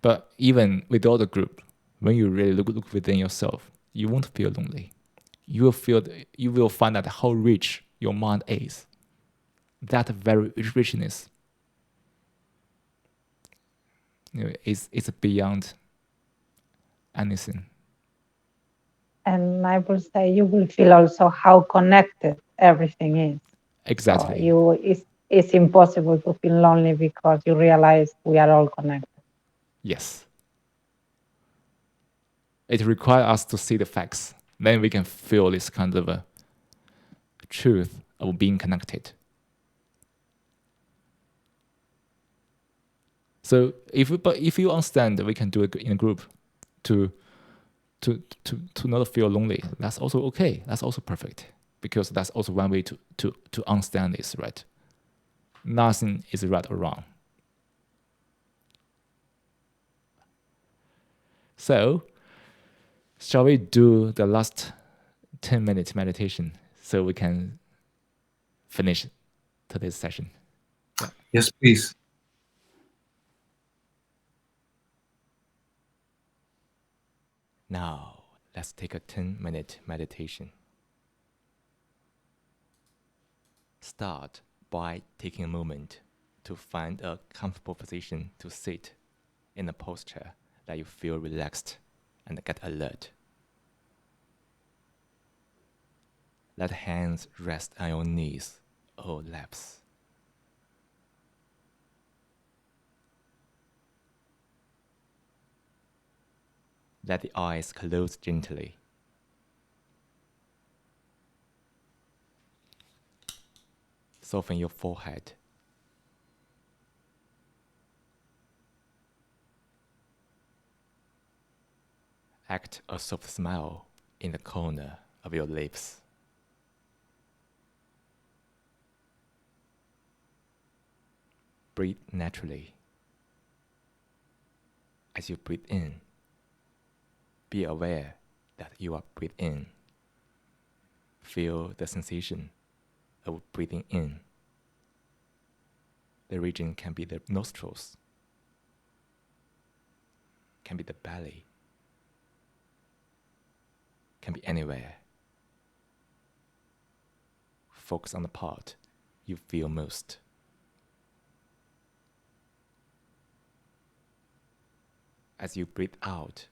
But even without the group, when you really look within yourself, you won't feel lonely. You will find out how rich your mind is. That very richness is beyond anything. And I will say you will feel also how connected everything is. Exactly. So it's impossible to feel lonely because you realize we are all connected. Yes. It requires us to see the facts. Then we can feel this kind of a truth of being connected. So if you understand that we can do it in a group to not feel lonely, that's also okay. That's also perfect. Because that's also one way to understand this, right? Nothing is right or wrong. So, shall we do the last 10-minute meditation so we can finish today's session? Yeah. Yes, please. Now, let's take a 10-minute meditation. Start by taking a moment to find a comfortable position to sit in a posture that you feel relaxed and get alert. Let hands rest on your knees or laps. Let the eyes close gently. Soften your forehead. Act a soft smile in the corner of your lips. Breathe naturally. As you breathe in, be aware that you are breathing in. Feel the sensation of breathing in. The region can be the nostrils, can be the belly, can be anywhere. Focus on the part you feel most. As you breathe out,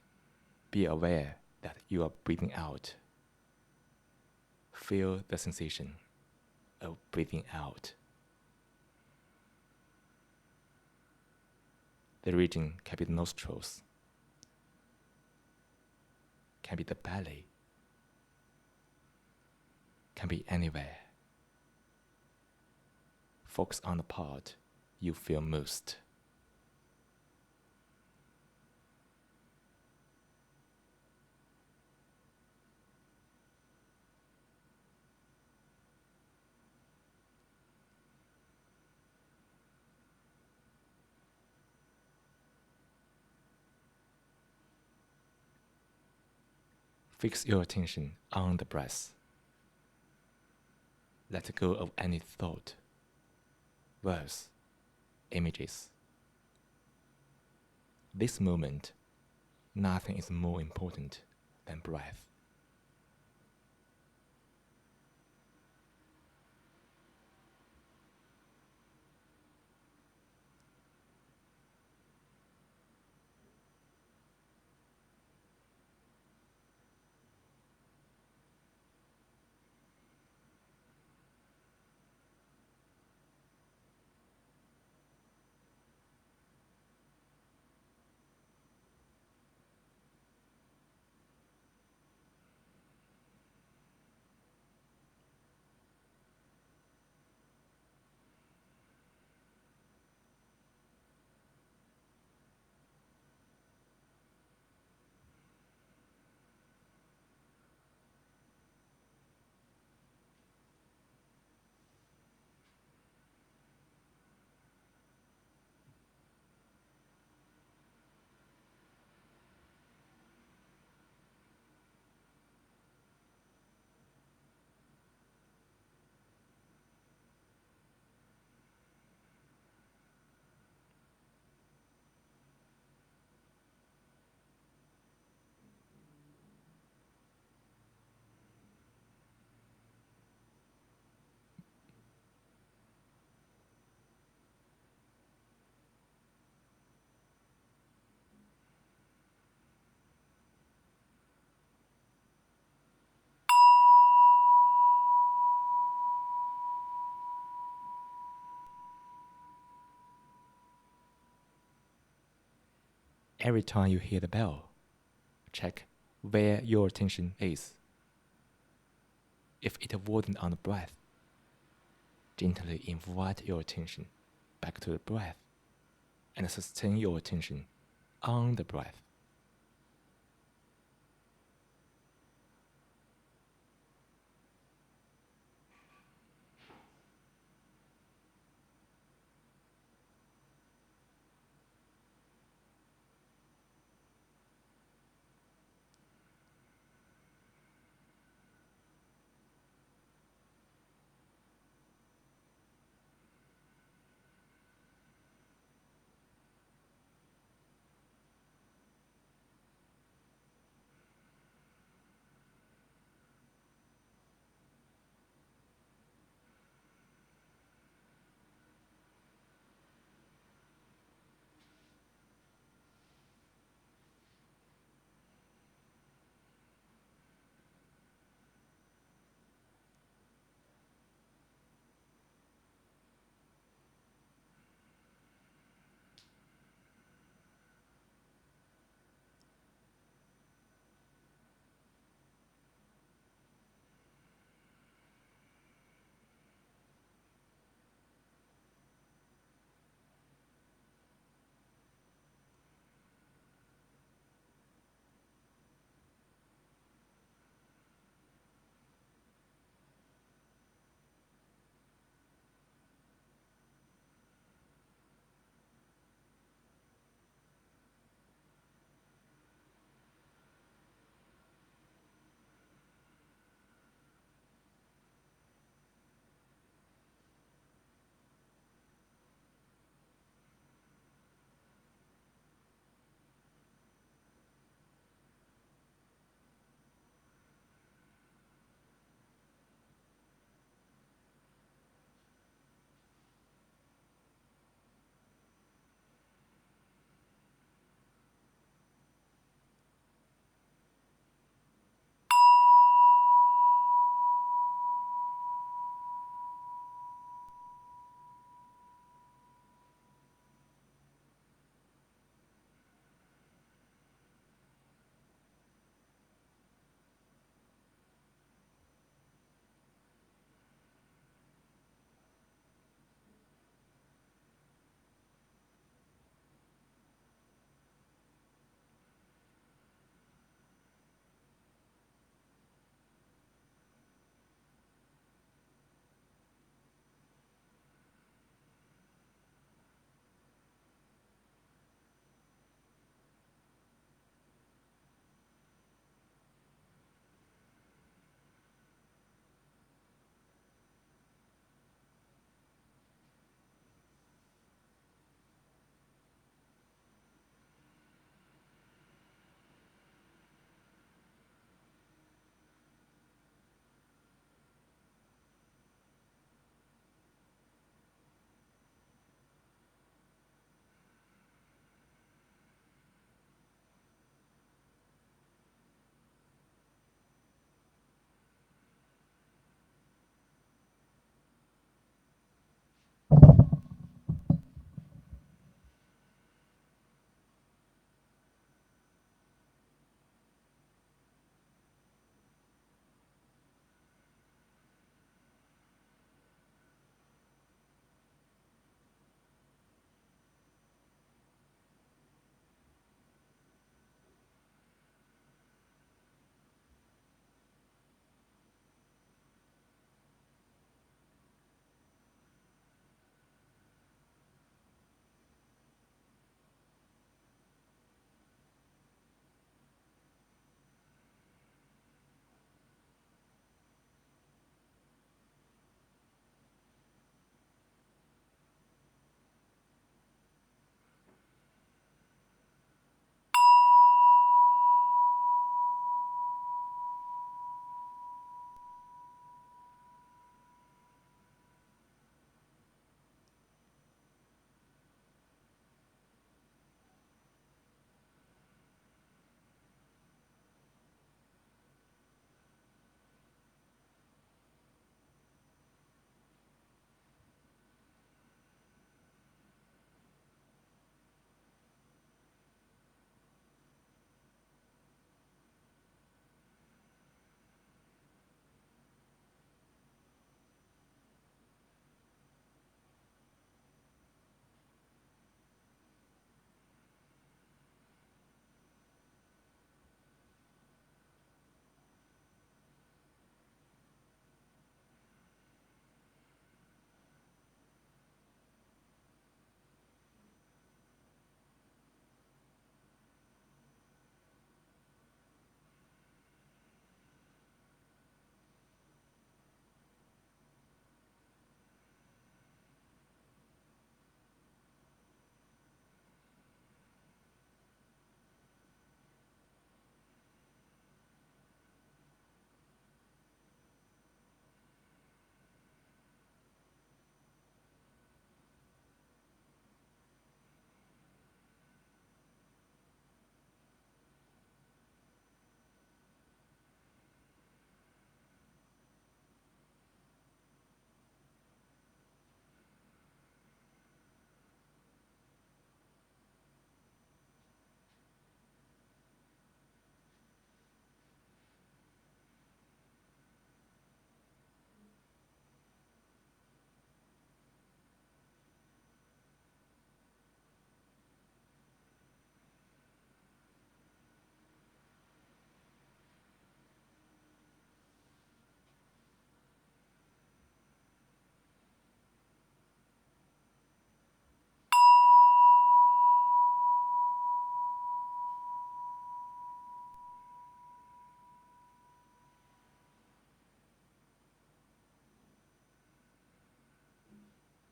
be aware that you are breathing out. Feel the sensation of breathing out. The region can be the nostrils, can be the belly, can be anywhere. Focus on the part you feel most. Fix your attention on the breath. Let go of any thought, words, images. This moment, nothing is more important than breath. Every time you hear the bell, check where your attention is. If it wasn't on the breath, gently invite your attention back to the breath and sustain your attention on the breath.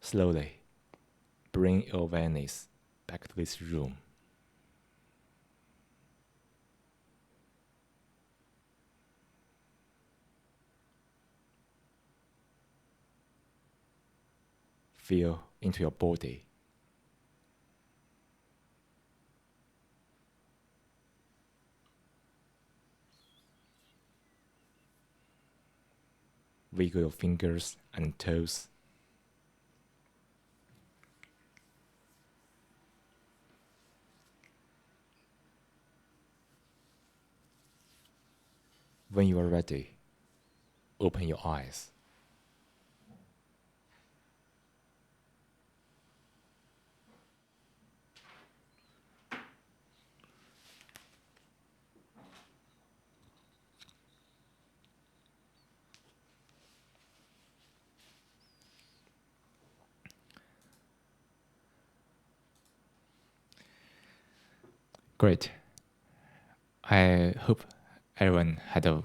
slowly bring your awareness back to this room. Feel into your body. Wiggle your fingers and toes. When you are ready, open your eyes. Great. I hope everyone had a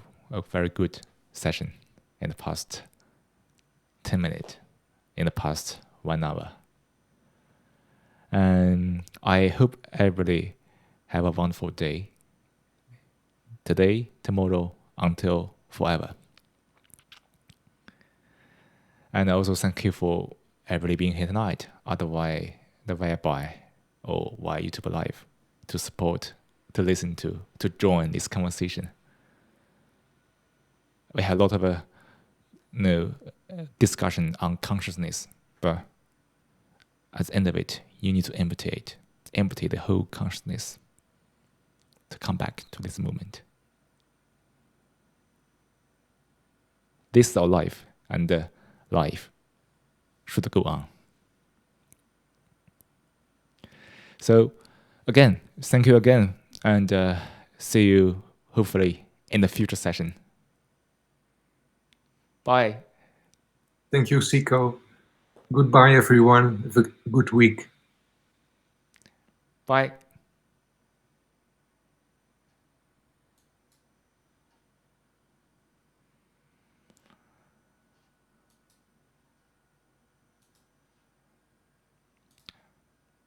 very good session in the past 10 minutes, in the past 1 hour. And I hope everybody have a wonderful day. Today, tomorrow, until forever. And also thank you for everybody being here tonight, otherwise the whereby or via YouTube Live to support, to listen to join this conversation. We had a lot of discussion on consciousness, but at the end of it, you need to empty the whole consciousness to come back to this moment. This is our life, and life should go on. So, again, thank you again, and see you hopefully in the future session. Bye. Thank you, Cico. Goodbye, everyone. Have a good week. Bye.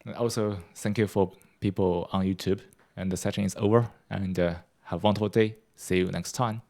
And also, thank you for people on YouTube. And the session is over. And have a wonderful day. See you next time.